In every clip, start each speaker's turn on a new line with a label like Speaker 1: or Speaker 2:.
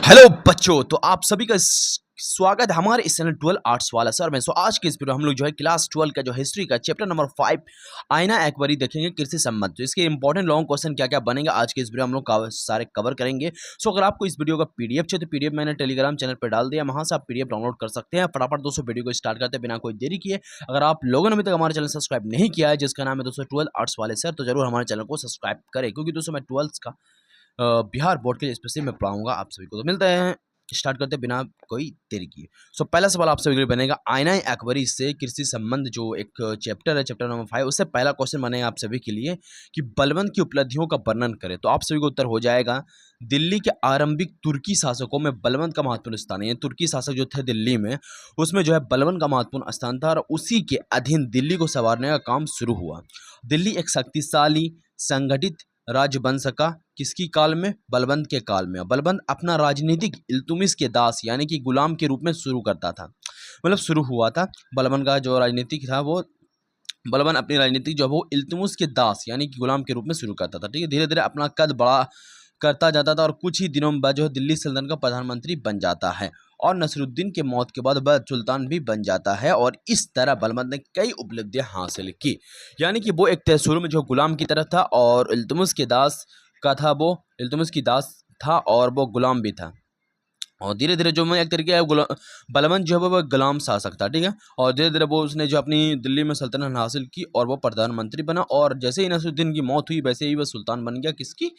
Speaker 1: Hello बच्चों, तो आप सभी का स्वागत है हमारे इस चैनल 12 आर्ट्स वाला सर में। आज के इस वीडियो हम लोग जो है क्लास 12 का जो हिस्ट्री का चैप्टर नंबर 5 आईना एक्वरी देखेंगे कृषि संबंध। तो इसके इंपॉर्टेंट लॉन्ग क्वेश्चन क्या क्या बनेंगे आज के इस वीडियो हम लोग सारे कवर करेंगे। अगर आपको इस वीडियो का पीडीएफ चाहिए तो पीडीएफ मैंने टेलीग्राम चैनल पर डाल दिया, वहां से आप पीडीएफ डाउनलोड कर सकते हैं। फटाफट दोस्तों वीडियो को स्टार्ट करते हैं बिना कोई देरी किए। अगर आप लोगों ने अभी तक हमारे चैनल सब्सक्राइब नहीं किया है जिसका नाम है दोस्तों 12 आर्ट्स वाले सर, तो जरूर हमारे चैनल को सब्सक्राइब करें, क्योंकि दोस्तों मैं 12 का बिहार बोर्ड के स्पेशली मैं पढ़ाऊंगा आप सभी को। तो मिलते हैं, स्टार्ट करते बिना कोई देरी किए। पहला सवाल आप सभी के लिए बनेगा आईना एक्वरी से कृषि संबंध, जो एक चैप्टर है, चैप्टर नंबर 5। उससे पहला क्वेश्चन बनेगा आप सभी के लिए कि बलबन की उपलब्धियों का वर्णन करें। तो आप सभी को उत्तर हो जाएगा दिल्ली के आरंभिक तुर्की शासकों में बलबन का महत्वपूर्ण स्थान है। तुर्की शासक जो थे दिल्ली में, उसमें जो है बलबन का महत्वपूर्ण स्थान था और उसी के अधीन दिल्ली को संवारने का काम शुरू हुआ। दिल्ली एक शक्तिशाली संगठित राज्य बन सका किसकी काल में? बलबन के काल में। बलबन अपना राजनीतिक इल्तुमिश के दास यानी कि गुलाम के रूप में शुरू करता था, मतलब शुरू हुआ था बलबन का जो राजनीतिक था वो। बलबन अपनी राजनीतिक जो है वो इल्तुमिश के दास यानी कि गुलाम के रूप में शुरू करता था। ठीक है, धीरे धीरे अपना कद बड़ा करता जाता था और कुछ ही दिनों बाद जो है दिल्ली सल्तनत का प्रधानमंत्री बन जाता है और नसरुद्दीन के मौत के बाद वह सुल्तान भी बन जाता है। और इस तरह बलबन ने कई उपलब्धियां हासिल की, यानी कि वो एक शुरू में जो गुलाम की तरफ था और इल्तुमिश के दास का था, वो इल्तुमिश की दास था और वो गुलाम भी था। और धीरे धीरे जो मैं एक तरीके बलबन जो है वो गुलाम शासक था। ठीक है, और धीरे धीरे वो उसने जो अपनी दिल्ली में सल्तनत हासिल की और वो प्रधानमंत्री बना। और जैसे ही नसरुद्दीन की मौत हुई वैसे ही वह सुल्तान बन गया किसकी?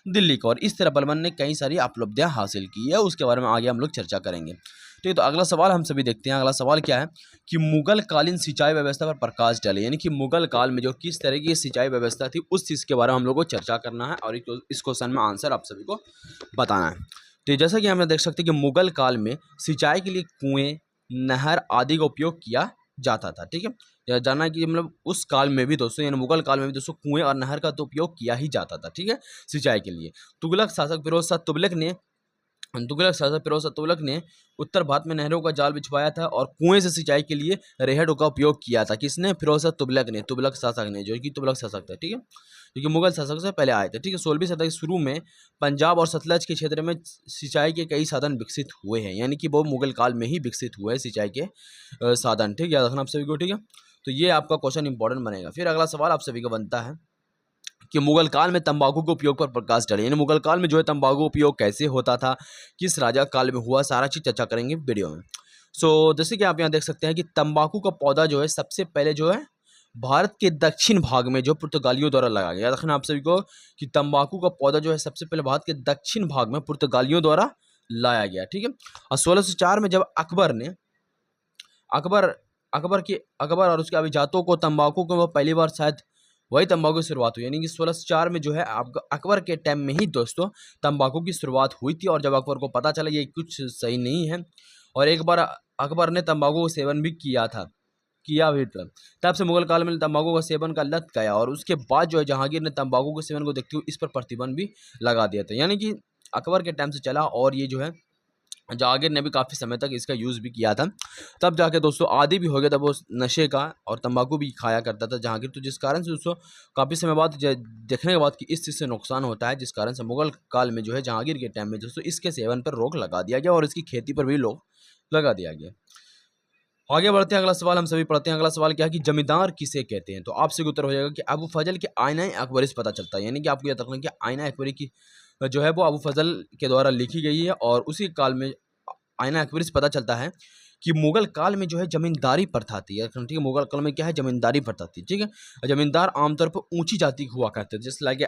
Speaker 1: दिल्ली का। और इस तरह बलबन ने कई सारी उपलब्धियां हासिल की है, उसके बारे में आगे हम लोग चर्चा करेंगे। ठीक है, तो अगला सवाल हम सभी देखते हैं। अगला सवाल क्या है कि मुगल कालीन सिंचाई व्यवस्था पर प्रकाश डाले, यानी कि मुगल काल में जो किस तरह की सिंचाई व्यवस्था थी उस चीज़ के बारे में हम लोग को चर्चा करना है और इस क्वेश्चन में आंसर आप सभी को बताना है। तो जैसा कि हम देख सकते हैं कि मुगल काल में सिंचाई के लिए कुएं, नहर आदि का उपयोग किया जाता था। ठीक है, यह जानना कि मतलब उस काल में भी दोस्तों, यानी मुगल काल में भी दोस्तों कुएं और नहर का तो उपयोग किया ही जाता था। ठीक है, सिंचाई के लिए तुगलक शासक फिरोज शाह तुगलक ने उत्तर भारत में नहरों का जाल बिछवाया था और कुएं से सिंचाई के लिए रेहडों का उपयोग किया था। किसने? फिरोज शाह तुगलक ने, तुगलक शासक ने, जो कि तुगलक शासक था। ठीक है, क्योंकि मुगल शासक से पहले आए थे। ठीक है, 16वीं शताब्दी के शुरू में पंजाब और सतलज के क्षेत्र में सिंचाई के कई साधन विकसित हुए हैं, यानी कि वो मुगल काल में ही विकसित हुए हैं सिंचाई के साधन। ठीक है, याद रखना आप सभी को। ठीक है, तो ये आपका क्वेश्चन इंपॉर्टेंट बनेगा। फिर अगला सवाल आप सभी का बनता है कि मुगल काल में तंबाकू के उपयोग पर प्रकाश डाले, यानी मुगल काल में जो है तंबाकू उपयोग कैसे होता था, किस राजा काल में हुआ, सारा चीज चर्चा करेंगे वीडियो में। जैसे कि आप यहाँ देख सकते हैं कि तंबाकू का पौधा जो है सबसे पहले जो है भारत के दक्षिण भाग में जो पुर्तगालियों द्वारा लगाया गया। रखना आप सभी को कि तंबाकू का पौधा जो है सबसे पहले भारत के दक्षिण भाग में पुर्तगालियों द्वारा लाया गया। ठीक है, और 1604 में जब अकबर अकबर और उसके अभिजातों को तंबाकू को वो पहली बार शायद वही तंबाकू की शुरुआत हुई, यानी कि 1604 में जो है आपका अकबर के टाइम में ही दोस्तों तंबाकू की शुरुआत हुई थी। और जब अकबर को पता चला ये कुछ सही नहीं है और एक बार अकबर ने तंबाकू का सेवन भी किया भी था, तब से मुगल काल में तंबाकू का सेवन का लत गया और उसके बाद जो है जहांगीर ने तंबाकू के सेवन को देखते हुए इस पर प्रतिबंध भी लगा दिया था। यानी कि अकबर के टाइम से चला और ये जो है जहांगीर ने भी काफ़ी समय तक इसका यूज़ भी किया था, तब जाके दोस्तों आदी भी हो गया था वो नशे का और तंबाकू भी खाया करता था जहांगीर। तो जिस कारण से दोस्तों काफ़ी समय बाद देखने के बाद कि इस चीज़ से नुकसान होता है, जिस कारण से मुगल काल में जो है जहांगीर के टाइम में दोस्तों इसके सेवन पर रोक लगा दिया गया और इसकी खेती पर भी रोक लगा दिया गया। आगे बढ़ते हैं, अगला सवाल हम सभी पढ़ते हैं। अगला सवाल क्या है कि जमींदार किसे कहते हैं? तो आपसे उत्तर हो जाएगा कि अबू फजल के आईना अकबरी से पता चलता है, यानी कि आपको याद रखना कि आईना अकबरी की जो है वो अबू फजल के द्वारा लिखी गई है और उसी काल में आईना अकबरी से पता चलता है कि मुगल काल में जो है जमींदारी प्रथा थी। ठीक है, मुगल काल में क्या है? जमींदारी प्रथा थी। ठीक है, जमींदार आमतौर पर ऊंची जाति के हुआ करते थे, जैसे लाइक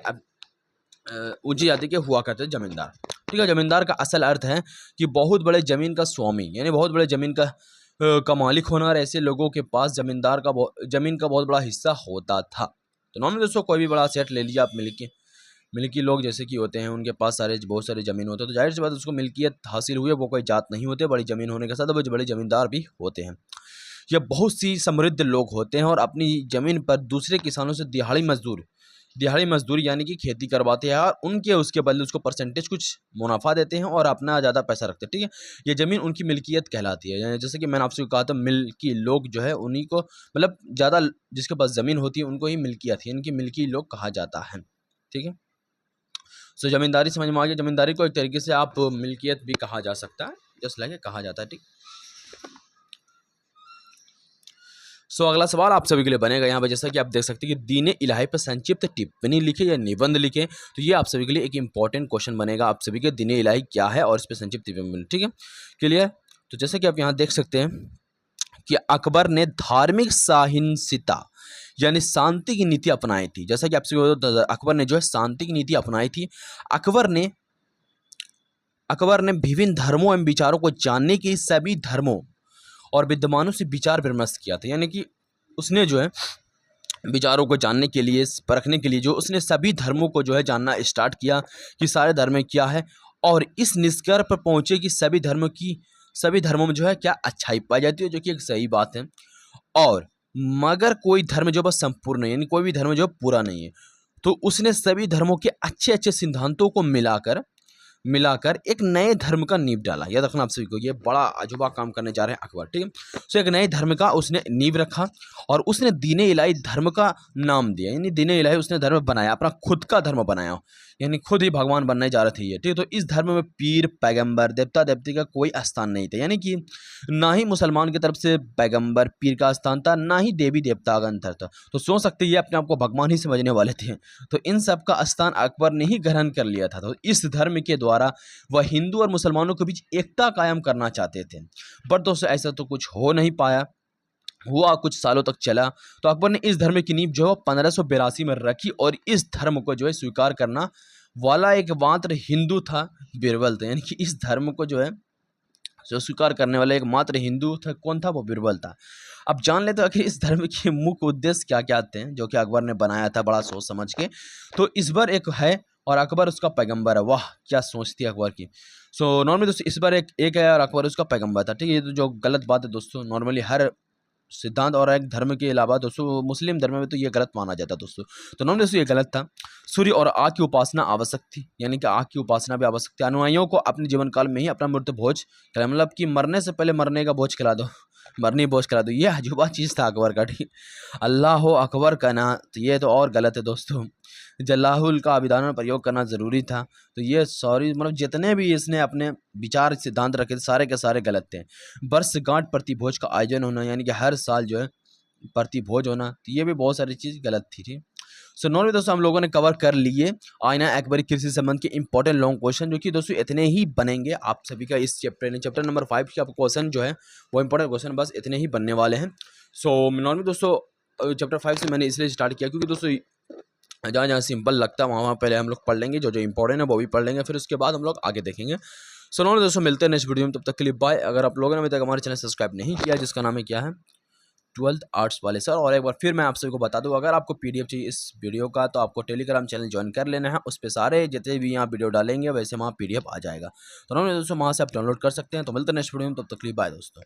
Speaker 1: ऊंची जाति के हुआ करते थे जमींदार। ठीक है, जमींदार का असल अर्थ है कि बहुत बड़े जमीन का स्वामी, यानी बहुत बड़े जमीन का मालिक होना और ऐसे लोगों के पास जमीन का बहुत बड़ा हिस्सा होता था। तो नॉर्मली दोस्तों कोई भी बड़ा सेट ले लीजिए आप, मिल्की लोग जैसे कि होते हैं उनके पास बहुत सारी ज़मीन होते हैं, तो जाहिर सी बात उसको मिल्कियत हासिल हुई है, वो कोई जात नहीं होते, बड़ी ज़मीन होने के साथ वो बड़े ज़मींदार भी होते हैं। ये बहुत सी समृद्ध लोग होते हैं और अपनी ज़मीन पर दूसरे किसानों से दिहाड़ी मजदूरी यानी कि खेती करवाते हैं और उसके बदले उसको परसेंटेज कुछ मुनाफा देते हैं और अपना ज़्यादा पैसा रखते हैं। ठीक है, ये ज़मीन उनकी मिल्कियत कहलाती है। यानी जैसे कि मैंने आपसे कहा था मिल्की लोग जो है उन्हीं को, मतलब ज़्यादा जिसके पास ज़मीन होती है उनको ही मिल्कियत है, इनकी मिल्की लोग कहा जाता है। ठीक है, सो जमींदारी समझ में आ गया। जमींदारी को एक तरीके से आप मिल्कियत भी कहा जा सकता है, जस्ट लाइक कहा जाता है, ठीक। सो अगला सवाल आप सभी के लिए बनेगा यहाँ पे, जैसा कि आप देख सकते हैं कि दीन इलाही पर संक्षिप्त टिप्पणी लिखे या निबंध लिखे। तो ये आप सभी के लिए एक इंपॉर्टेंट क्वेश्चन बनेगा, आप सभी के दीन इलाही क्या है और इस पर संक्षिप्त टिप्पणी, ठीक है, क्लियर। तो जैसे कि आप यहाँ देख सकते हैं कि अकबर ने धार्मिक साहिंसिता यानी शांति की नीति अपनाई थी। जैसा कि आप सभी अकबर ने जो है शांति की नीति अपनाई थी। अकबर ने विभिन्न धर्मों एवं विचारों को जानने के सभी धर्मों और विद्वानों से विचार विमर्श किया था, यानी कि उसने जो है विचारों को जानने के लिए, परखने के लिए जो उसने सभी धर्मों को जो है जानना स्टार्ट किया कि सारे धर्म क्या है, और इस निष्कर्ष पर पहुंचे कि सभी धर्मों में जो है क्या अच्छाई पाई जाती है, जो कि एक सही बात है। और मगर कोई धर्म जो बस संपूर्ण नहीं, यानी कोई भी धर्म जो पूरा नहीं है, तो उसने सभी धर्मों के अच्छे अच्छे सिद्धांतों को मिलाकर एक नए धर्म का नींव डाला। याद रखना आप सभी को, ये बड़ा अजूबा काम करने जा रहे हैं अकबर, ठीक है। तो एक नए धर्म का उसने नींव रखा और उसने दीन इलाही धर्म का नाम दिया, यानी दीन इलाही उसने धर्म बनाया, अपना खुद का धर्म बनाया, यानी खुद ही भगवान बनने जा रहे थे ये, ठीक है। तो इस धर्म में पीर, पैगंबर, देवता देवती का कोई स्थान नहीं था, यानी कि ना ही मुसलमान की तरफ से पैगंबर, पीर का स्थान था, ना ही देवी देवता का अंतर था। तो सोच सकते ये अपने आप को भगवान ही समझने वाले थे। तो इन सब का स्थान अकबर ने ही ग्रहण कर लिया था। तो इस धर्म के द्वारा वह हिंदू और मुसलमानों के बीच एकता कायम करना चाहते थे, पर दोस्तों ऐसा तो कुछ हो नहीं पाया, हुआ कुछ सालों तक चला। तो अकबर ने इस धर्म की नींव जो है 1582 में रखी, और इस धर्म को जो है स्वीकार करना वाला एक मात्र हिंदू था, बीरबल था, यानी कि इस धर्म को जो है जो स्वीकार करने वाला एक मात्र हिंदू था, कौन था, वो बीरबल था। अब जान लेते हैं आखिर इस धर्म के मुख्य उद्देश्य क्या क्या थे, जो कि अकबर ने बनाया था बड़ा सोच समझ के। तो इस बार एक है और अकबर उसका पैगंबर है। वाह क्या सोच थी अकबर की। सो नॉर्मली दोस्तों इस बार एक है और अकबर उसका पैगंबर था, ठीक है। ये तो जो गलत बात है दोस्तों, नॉर्मली हर सिद्धांत और एक धर्म के अलावा दोस्तों मुस्लिम धर्म में तो ये गलत माना जाता है दोस्तों। तो नॉर्मली दोस्तों ये गलत था। सूर्य और आग की उपासना आवश्यक थी, यानी कि आग की उपासना भी आवश्यक थी। अनुयायियों को अपने जीवन काल में ही अपना मृत्यु भोज खिलाया, मतलब कि मरने से पहले मरने का भोज खिला दो, मरनी भोज खिला दो। ये अजूबा चीज़ था अकबर का, ठीक। अल्लाह हो अकबर का ना, तो ये तो और गलत है दोस्तों। जलाहुल का अभिधान में प्रयोग करना जरूरी था। तो ये सॉरी मतलब जितने भी इसने अपने विचार सिद्धांत रखे थे सारे के सारे गलत थे। वर्षगांठ प्रतिभोज का आयोजन होना, यानी कि हर साल जो है प्रतिभोज होना, तो ये भी बहुत सारी चीज़ गलत थी, ठीक। सो नॉर्मली दोस्तों हम लोगों ने कवर कर लिए आईना अकबरी कृषि संबंध के इंपॉर्टेंट लॉन्ग क्वेश्चन, जो कि दोस्तों इतने ही बनेंगे आप सभी का इस चैप्टर नंबर 5 के आपको क्वेश्चन जो है वो इंपॉर्टेंट क्वेश्चन बस इतने ही बनने वाले हैं। सो नॉर्मली दोस्तों चैप्टर 5 से मैंने इसलिए स्टार्ट किया क्योंकि दोस्तों जहाँ जहाँ सिंपल लगता है वहाँ पहले हम लोग पढ़ लेंगे, जो जो इंपॉर्टेंट है वो भी पढ़ लेंगे, फिर उसके बाद हम लोग आगे देखेंगे। सो नॉर्मली दोस्तों मिलते हैं नेक्स्ट वीडियो में, तब तक के लिए बाय। अगर आप लोगों ने अभी तक हमारे चैनल सब्सक्राइब नहीं किया, जिसका नाम है क्या है 12th आर्ट्स वाले सर। और एक बार फिर मैं आप सभी को बता दूं, अगर आपको पीडीएफ चाहिए इस वीडियो का तो आपको टेलीग्राम चैनल ज्वाइन कर लेना है। उस पर सारे जितने भी यहाँ वीडियो डालेंगे वैसे वहाँ पीडीएफ आ जाएगा, तो दोस्तों वहाँ से आप डाउनलोड कर सकते हैं। तो मिलते हैं नेक्स्ट वीडियो में, तब तक के लिए बाय दोस्तों।